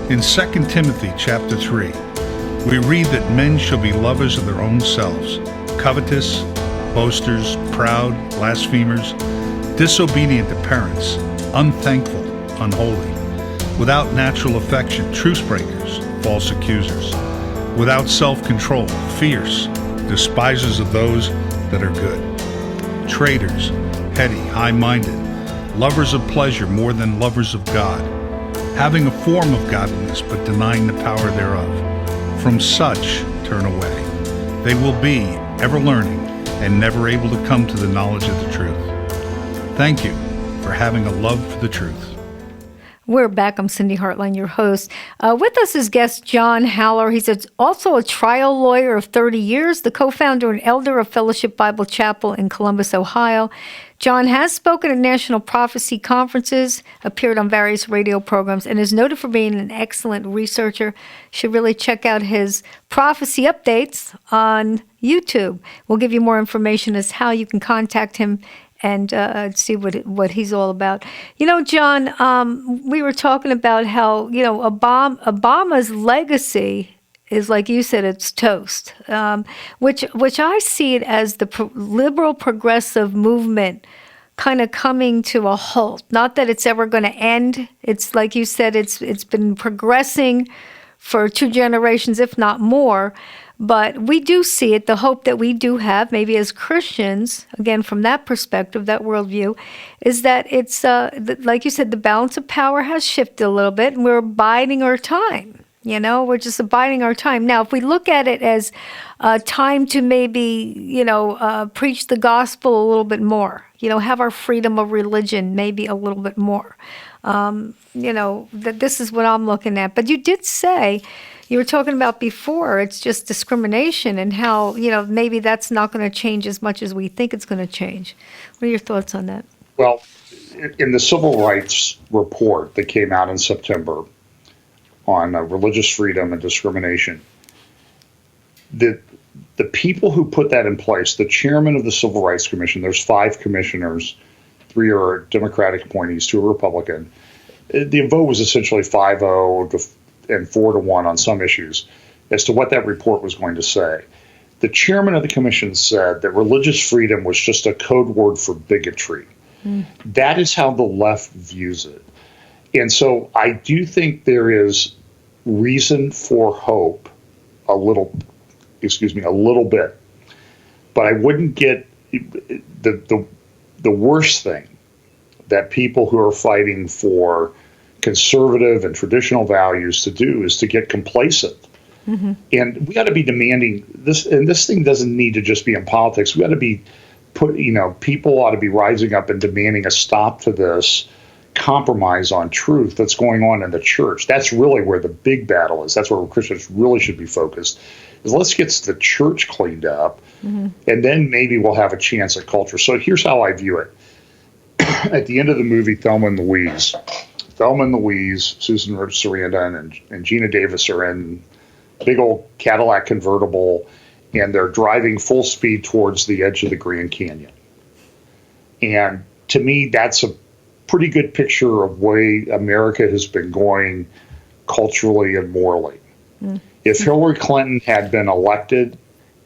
In 2 Timothy chapter 3, we read that men shall be lovers of their own selves, covetous, boasters, proud, blasphemers, disobedient to parents, unthankful, unholy, without natural affection, truce breakers, false accusers, without self-control, fierce, despisers of those that are good, traitors, heady, high-minded, lovers of pleasure more than lovers of God, having a form of godliness but denying the power thereof. From such turn away. They will be ever learning and never able to come to the knowledge of the truth. Thank you for having a love for the truth. We're back. I'm Cindy Hartline, your host. With us is guest John Haller. He's also a trial lawyer of 30 years, the co-founder and elder of Fellowship Bible Chapel in Columbus, Ohio. John has spoken at national prophecy conferences, appeared on various radio programs, and is noted for being an excellent researcher. You should really check out his prophecy updates on YouTube. We'll give you more information as how you can contact him and see what he's all about. John, we were talking about how, Obama's legacy is, like you said, it's toast, which I see it as the liberal progressive movement kind of coming to a halt. Not that it's ever going to end. It's like you said, it's been progressing for 2 generations, if not more. But we do see it, the hope that we do have, maybe as Christians, again, from that perspective, that worldview, is that it's, like you said, the balance of power has shifted a little bit, and we're biding our time. We're just abiding our time. Now, if we look at it as time to maybe, preach the gospel a little bit more, have our freedom of religion maybe a little bit more, that this is what I'm looking at. But you did say, you were talking about before, it's just discrimination and how, maybe that's not going to change as much as we think it's going to change. What are your thoughts on that? Well, in the Civil Rights Report that came out in September on religious freedom and discrimination, the people who put that in place, the chairman of the Civil Rights Commission, there's 5 commissioners, 3 are Democratic appointees, 2 are Republican. The vote was essentially 5-0 and 4-1 on some issues as to what that report was going to say. The chairman of the commission said that religious freedom was just a code word for bigotry. That is how the left views it. And so I do think there is reason for hope a little bit. But I wouldn't get the worst thing that people who are fighting for conservative and traditional values to do is to get complacent. And we got to be demanding this, and this thing doesn't need to just be in politics. We got to be people ought to be rising up and demanding a stop to this compromise on truth that's going on in the church. That's really where the big battle is. That's where Christians really should be focused. Is let's get the church cleaned up, and then maybe we'll have a chance at culture. So here's how I view it. At the end of the movie, Thelma and Louise, Susan Sarandon and Gina Davis are in a big old Cadillac convertible, and they're driving full speed towards the edge of the Grand Canyon. And to me, that's a pretty good picture of the way America has been going culturally and morally. If Hillary Clinton had been elected,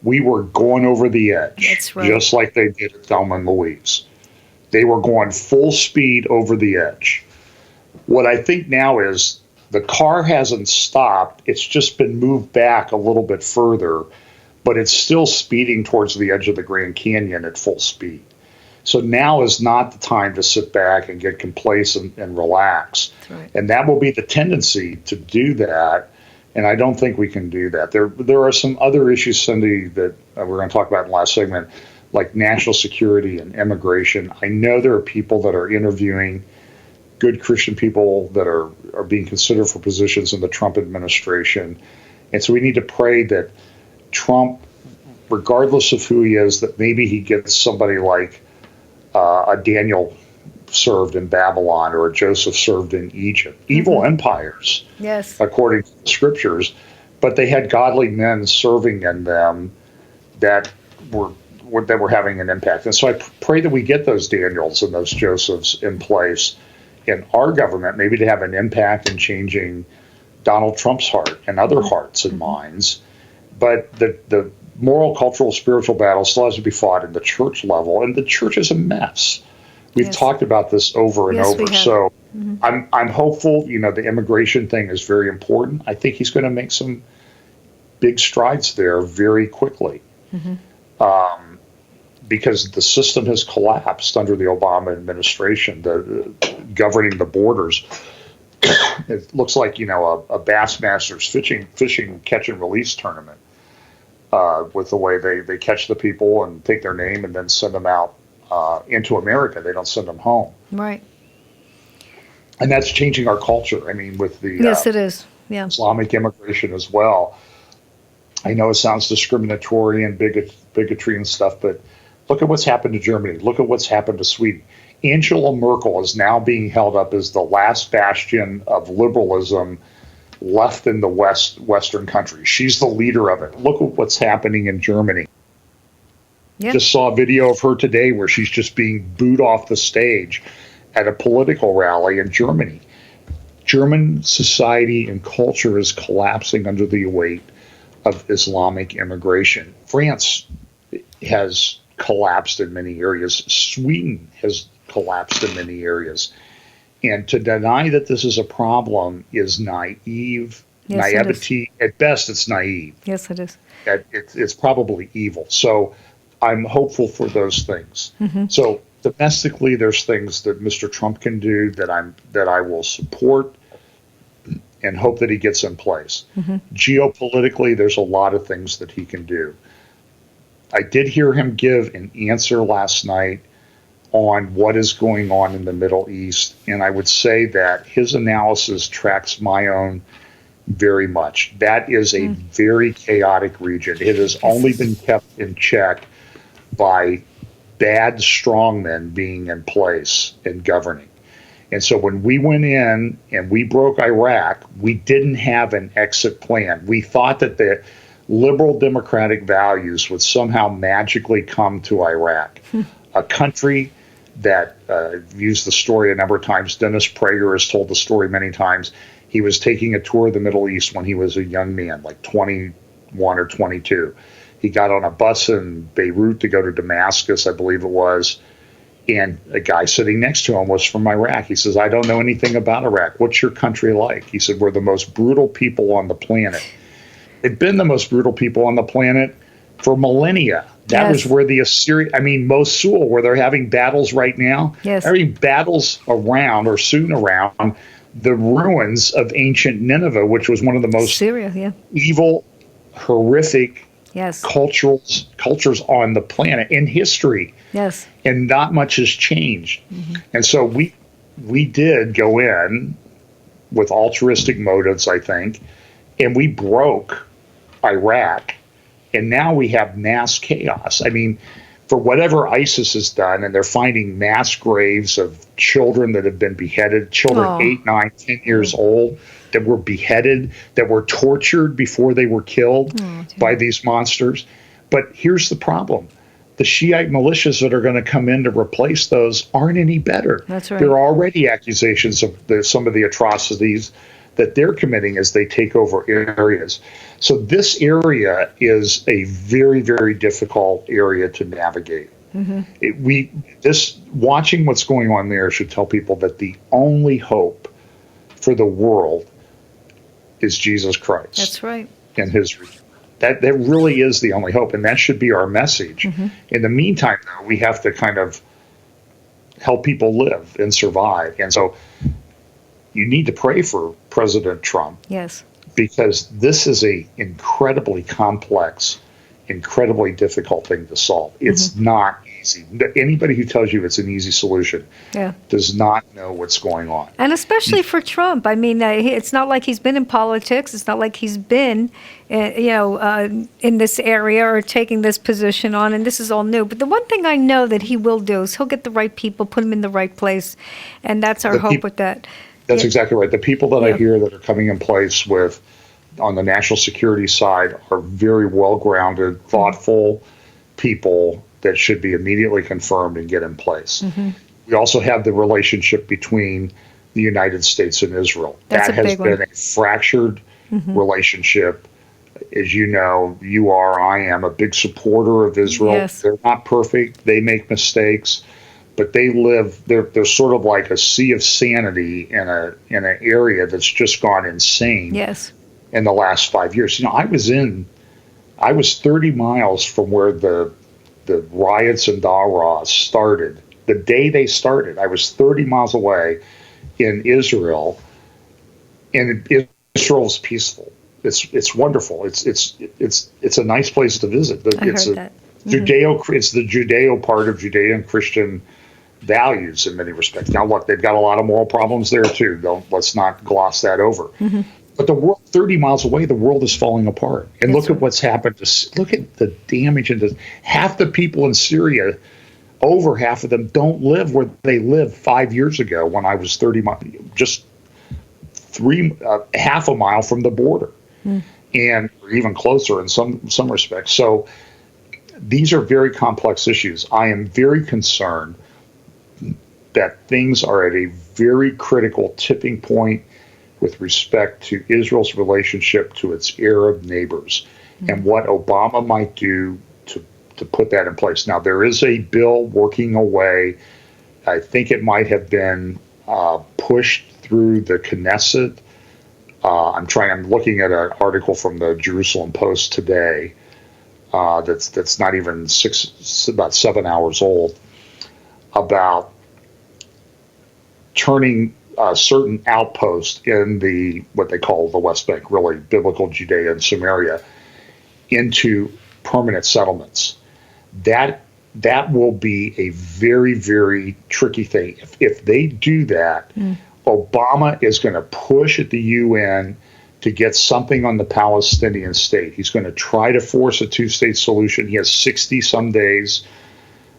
we were going over the edge, That's right. just like they did at Thelma and Louise. They were going full speed over the edge. What I think now is the car hasn't stopped. It's just been moved back a little bit further, but it's still speeding towards the edge of the Grand Canyon at full speed. So now is not the time to sit back and get complacent and relax. That's right. And that will be the tendency to do that. And I don't think we can do that. There are some other issues, Cindy, that we're going to talk about in the last segment, like national security and immigration. I know there are people that are interviewing good Christian people that are being considered for positions in the Trump administration. And so we need to pray that Trump, regardless of who he is, that maybe he gets somebody like a Daniel served in Babylon or a Joseph served in Egypt. Evil empires, Yes. according to the scriptures, but they had godly men serving in them that were having an impact. And so I pray that we get those Daniels and those Josephs in place in our government, maybe to have an impact in changing Donald Trump's heart and other hearts and minds. But the moral, cultural, spiritual battle still has to be fought in the church level, and the church is a mess. We've talked about this over and over. So I'm hopeful. The immigration thing is very important. I think he's going to make some big strides there very quickly, because the system has collapsed under the Obama administration. The governing the borders. It looks like a Bassmasters fishing catch and release tournament with the way they catch the people and take their name and then send them out into America. They don't send them home. Right. And that's changing our culture. I mean, with the Yes, it is. Yeah. Islamic immigration as well. I know it sounds discriminatory and bigotry and stuff, but look at what's happened to Germany. Look at what's happened to Sweden. Angela Merkel is now being held up as the last bastion of liberalism left in the Western countries. She's the leader of it. Look at what's happening in Germany. Yeah. Just saw a video of her today where she's just being booed off the stage at a political rally in Germany. German society and culture is collapsing under the weight of Islamic immigration. France has collapsed in many areas. Sweden has collapsed in many areas. And to deny that this is a problem is naive. Yes, Naivety. At best, it's naive. Yes, it is. It's probably evil. So I'm hopeful for those things. So domestically, there's things that Mr. Trump can do that I will support and hope that he gets in place. Geopolitically, there's a lot of things that he can do. I did hear him give an answer last night on what is going on in the Middle East, and I would say that his analysis tracks my own very much. That is a very chaotic region. It has only been kept in check by bad strongmen being in place and governing. And so when we went in and we broke Iraq, we didn't have an exit plan. We thought that the liberal democratic values would somehow magically come to Iraq, a country that used the story a number of times. Dennis Prager has told the story many times. He was taking a tour of the Middle East when he was a young man, like 21 or 22. He got on a bus in Beirut to go to Damascus, I believe it was, And a guy sitting next to him was from Iraq. He says, I don't know anything about Iraq. What's your country like? He said, we're the most brutal people on the planet. They've been the most brutal people on the planet for millennia. That was where the Mosul, where they're having battles right now. Yes. Having battles around, or soon around, the ruins of ancient Nineveh, which was one of the most evil, horrific cultures on the planet in history. Yes. And not much has changed. And so we did go in with altruistic motives, I think, and we broke Iraq, and now we have mass chaos. I mean, for whatever ISIS has done, and they're finding mass graves of children that have been beheaded, children 8, 9, 10 years old that were beheaded, that were tortured before they were killed by these monsters. But here's the problem. The Shiite militias that are going to come in to replace those aren't any better. That's right. There are already accusations of some of the atrocities that they're committing as they take over areas. So this area is a very, very difficult area to navigate. Watching what's going on there should tell people that the only hope for the world is Jesus Christ. That's right. And his return. That really is the only hope, and that should be our message. In the meantime, though, we have to kind of help people live and survive. And so you need to pray for President Trump. Yes. Because this is a incredibly complex, incredibly difficult thing to solve. It's not easy. Anybody who tells you it's an easy solution does not know what's going on. And especially for Trump. I mean, it's not like he's been in politics. It's not like he's been, in this area or taking this position on, and this is all new. But the one thing I know that he will do is he'll get the right people, put them in the right place, and that's our hope with that. That's exactly right. The people that I hear that are coming in place on the national security side are very well-grounded, thoughtful people that should be immediately confirmed and get in place. We also have the relationship between the United States and Israel. That has been a fractured relationship. As you know, I am a big supporter of Israel. Yes. They're not perfect. They make mistakes. But they're sort of like a sea of sanity in an area that's just gone insane in the last 5 years. I was 30 miles from where the riots in Daraa started. The day they started, I was 30 miles away in Israel, and Israel's peaceful. It's wonderful. It's a nice place to visit. It's the Judeo part of Judean Christian values in many respects. Now, look, they've got a lot of moral problems there too. Let's not gloss that over. But the world, 30 miles away, the world is falling apart. And look at what's happened. Look at the damage. And half the people in Syria, over half of them, don't live where they lived 5 years ago when I was 30 miles, just half a mile from the border, and even closer in some respects. So these are very complex issues. I am very concerned that things are at a very critical tipping point with respect to Israel's relationship to its Arab neighbors and what Obama might do to put that in place. Now, there is a bill working away. I think it might have been pushed through the Knesset. I'm looking at an article from the Jerusalem Post today that's not even about 7 hours old, about turning certain outposts in what they call the West Bank, really biblical Judea and Samaria, into permanent settlements. That will be a very, very tricky thing. If they do that, Obama is going to push at the UN to get something on the Palestinian state. He's going to try to force a two-state solution. He has 60-some days,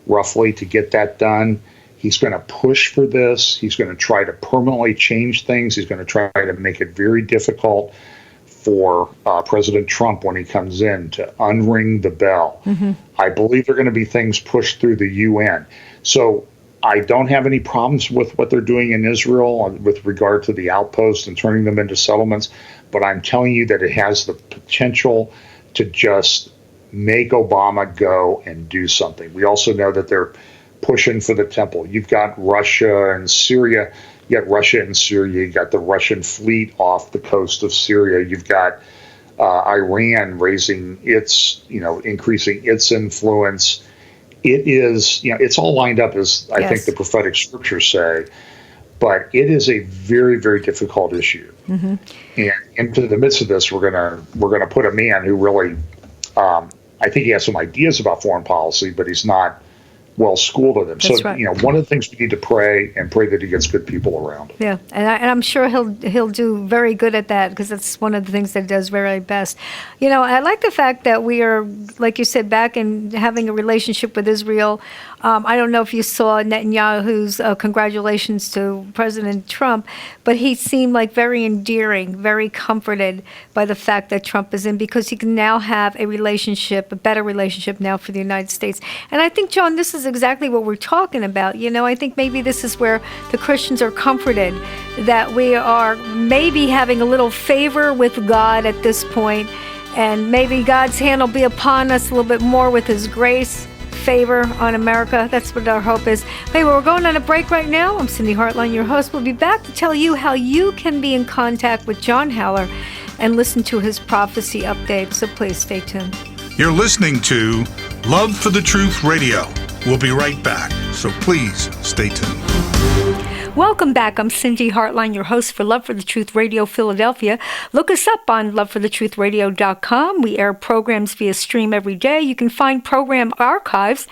roughly, to get that done. He's going to push for this. He's going to try to permanently change things. He's going to try to make it very difficult for President Trump when he comes in to unring the bell. I believe there are going to be things pushed through the UN. So I don't have any problems with what they're doing in Israel with regard to the outposts and turning them into settlements, but I'm telling you that it has the potential to just make Obama go and do something. We also know that they're pushing for the temple. You've got Russia and Syria. You got Russia and Syria. You got the Russian fleet off the coast of Syria. You've got Iran raising its, increasing its influence. It is, it's all lined up, as I think the prophetic scriptures say, but it is a very, very difficult issue. Mm-hmm. And into the midst of this, we're gonna put a man who really, I think he has some ideas about foreign policy, but he's not well schooled in them. That's so, right. One of the things we need to pray that he gets good people around. Yeah, and I'm sure he'll do very good at that, because that's one of the things that he does very best. I like the fact that we are, like you said, back in having a relationship with Israel. I don't know if you saw Netanyahu's congratulations to President Trump, but he seemed like very endearing, very comforted by the fact that Trump is in, because he can now have a better relationship now for the United States. And I think, John, this is exactly what we're talking about. I think maybe this is where the Christians are comforted, that we are maybe having a little favor with God at this point, and maybe God's hand will be upon us a little bit more with his grace, favor on America. That's what our hope is. Hey, we're going on a break right now. I'm Cindy Hartline, your host. We'll be back to tell you how you can be in contact with John Haller and listen to his prophecy update. So please stay tuned. You're listening to Love for the Truth Radio. We'll be right back, so please stay tuned. Welcome back. I'm Cindy Hartline, your host for Love for the Truth Radio Philadelphia. Look us up on loveforthetruthradio.com. We air programs via stream every day. You can find program archives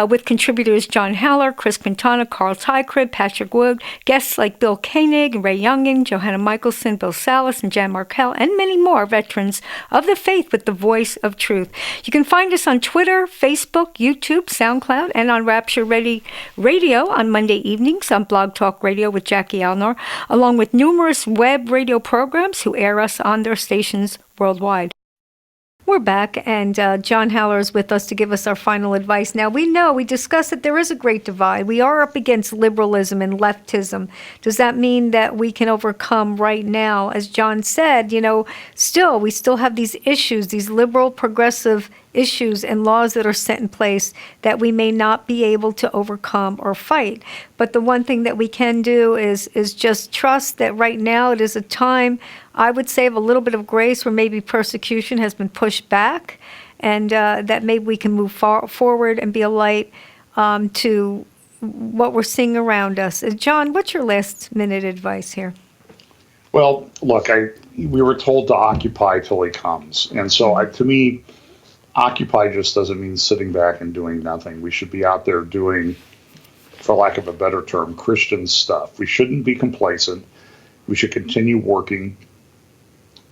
with contributors John Haller, Chris Quintana, Carl Tykrib, Patrick Wood, guests like Bill Koenig, Ray Youngin, Johanna Michelson, Bill Salas, and Jan Markell, and many more veterans of the faith with the voice of truth. You can find us on Twitter, Facebook, YouTube, SoundCloud, and on Rapture Ready Radio on Monday evenings on Blog Talk Radio with Jackie Alnor, along with numerous web radio programs who air us on their stations worldwide. We're back, and John Haller is with us to give us our final advice. Now, we discussed that there is a great divide. We are up against liberalism and leftism. Does that mean that we can overcome right now? As John said, we still have these issues, these liberal, progressive issues and laws that are set in place that we may not be able to overcome or fight. But the one thing that we can do is just trust that right now it is a time, I would say, of a little bit of grace, where maybe persecution has been pushed back, and that maybe we can move forward and be a light to what we're seeing around us. John, what's your last minute advice here? Well, look, we were told to occupy till he comes. And so to me, occupy just doesn't mean sitting back and doing nothing. We should be out there doing, for lack of a better term, Christian stuff. We shouldn't be complacent. We should continue working.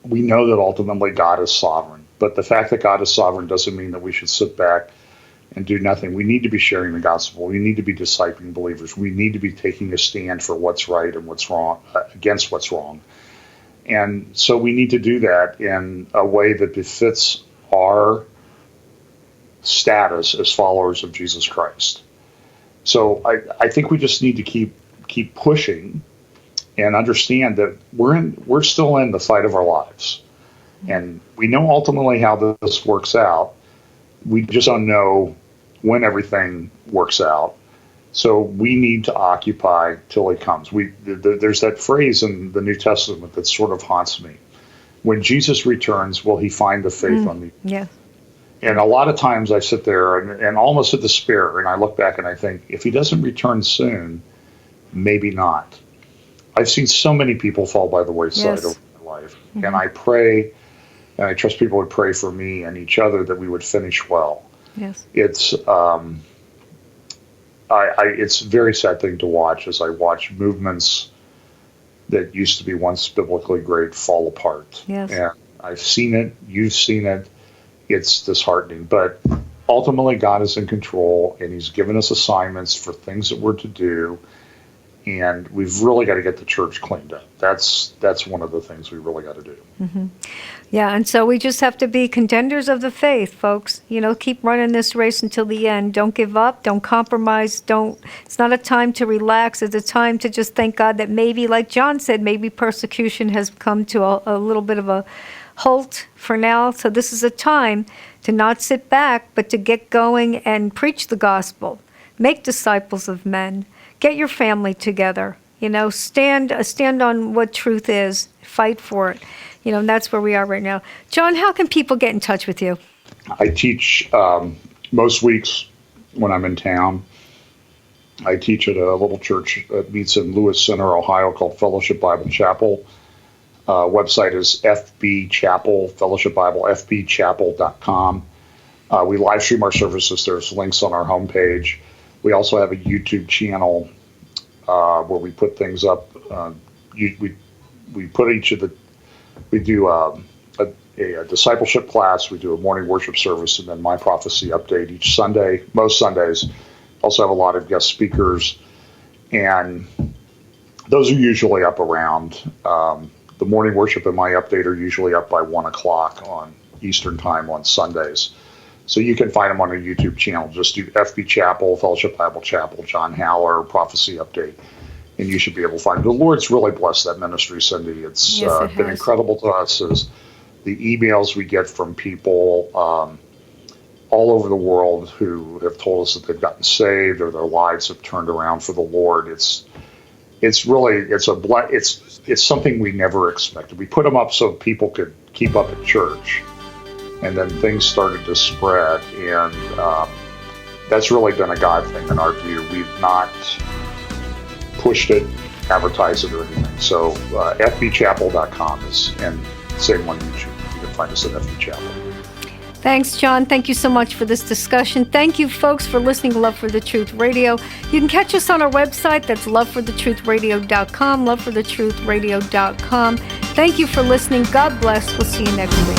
We know that ultimately God is sovereign, but the fact that God is sovereign doesn't mean that we should sit back and do nothing. We need to be sharing the gospel. We need to be discipling believers. We need to be taking a stand for what's right and what's wrong, against what's wrong. And so we need to do that in a way that befits our status as followers of Jesus Christ. So I think we just need to keep pushing and understand that we're still in the fight of our lives. And we know ultimately how this works out. We just don't know when everything works out. So we need to occupy till he comes. There's that phrase in the New Testament that sort of haunts me. When Jesus returns, will he find the faith on me? Yeah. And a lot of times I sit there and almost in despair, and I look back and I think, if he doesn't return soon, maybe not. I've seen so many people fall by the wayside over my life. Mm-hmm. And I pray, and I trust people would pray for me and each other that we would finish well. Yes. It's it's a very sad thing to watch as I watch movements that used to be once biblically great fall apart. Yes. And I've seen it, you've seen it. It's disheartening, but ultimately God is in control, and he's given us assignments for things that we're to do, and we've really got to get the church cleaned up. That's one of the things we really got to do. Mm-hmm. Yeah, and so we just have to be contenders of the faith, folks. Keep running this race until the end. Don't give up. Don't compromise. It's not a time to relax. It's a time to just thank God that maybe, like John said, maybe persecution has come to a little bit of a halt for now. So this is a time to not sit back, but to get going and preach the gospel. make disciples of men, get your family together, stand on what truth is, fight for it, and that's where we are right now. John, how can people get in touch with you? I teach most weeks when I'm in town. I teach at a little church that meets in Lewis Center, Ohio, called Fellowship Bible Chapel. Website is FB Chapel, Fellowship Bible, fbchapel.com. We live stream our services. There's links on our homepage. We also have a YouTube channel where we put things up. We do a discipleship class. We do a morning worship service, and then my prophecy update each Sunday. Most Sundays. Also have a lot of guest speakers, and those are usually up around the morning worship and my update are usually up by 1 o'clock on Eastern time on Sundays. So you can find them on our YouTube channel. Just do FB Chapel, Fellowship Bible Chapel, John Haller, Prophecy Update, and you should be able to find it. The Lord's really blessed that ministry, Cindy. It's been incredible to us as the emails we get from people all over the world who have told us that they've gotten saved or their lives have turned around for the Lord. It's something we never expected. We put them up so people could keep up at church, and then things started to spread, and that's really been a God thing in our view. We've not pushed it, advertised it, or anything. So fbchapel.com and same on YouTube. You can find us at FB Chapel. Thanks, John. Thank you so much for this discussion. Thank you, folks, for listening to Love for the Truth Radio. You can catch us on our website. That's loveforthetruthradio.com, loveforthetruthradio.com. Thank you for listening. God bless. We'll see you next week.